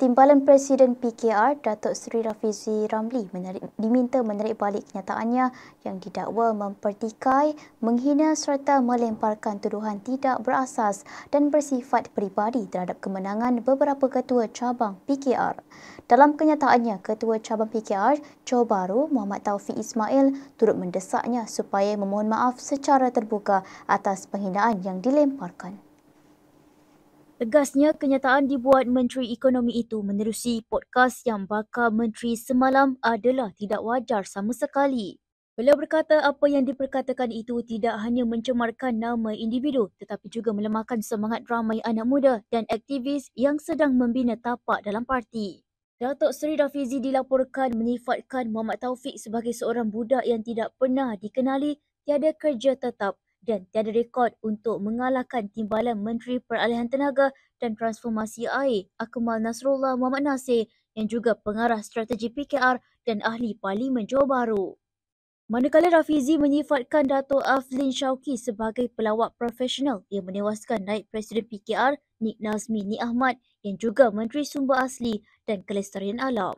Timbalan Presiden PKR, Datuk Seri Rafizi Ramli diminta menarik balik kenyataannya yang didakwa mempertikai, menghina serta melemparkan tuduhan tidak berasas dan bersifat peribadi terhadap kemenangan beberapa ketua cabang PKR. Dalam kenyataannya, Ketua Cabang PKR Johor Bahru, Muhammad Taufik Ismail, turut mendesaknya supaya memohon maaf secara terbuka atas penghinaan yang dilemparkan. Tegasnya, kenyataan dibuat Menteri Ekonomi itu menerusi podcast yang bakal Menteri semalam adalah tidak wajar sama sekali. Beliau berkata apa yang diperkatakan itu tidak hanya mencemarkan nama individu tetapi juga melemahkan semangat ramai anak muda dan aktivis yang sedang membina tapak dalam parti. Datuk Seri Rafizi dilaporkan menyifatkan Muhammad Taufik sebagai seorang budak yang tidak pernah dikenali, tiada kerja tetap dan tiada rekod untuk mengalahkan timbalan Menteri Peralihan Tenaga dan Transformasi Air Akmal Nasrullah Muhammad Nasir yang juga pengarah strategi PKR dan ahli Parlimen Johor Bahru. Manakala Rafizi menyifatkan Dato' Aflin Shauki sebagai pelawak profesional yang menewaskan naib Presiden PKR Nik Nazmi Nik Ahmad yang juga Menteri Sumber Asli dan Kelestarian Alam.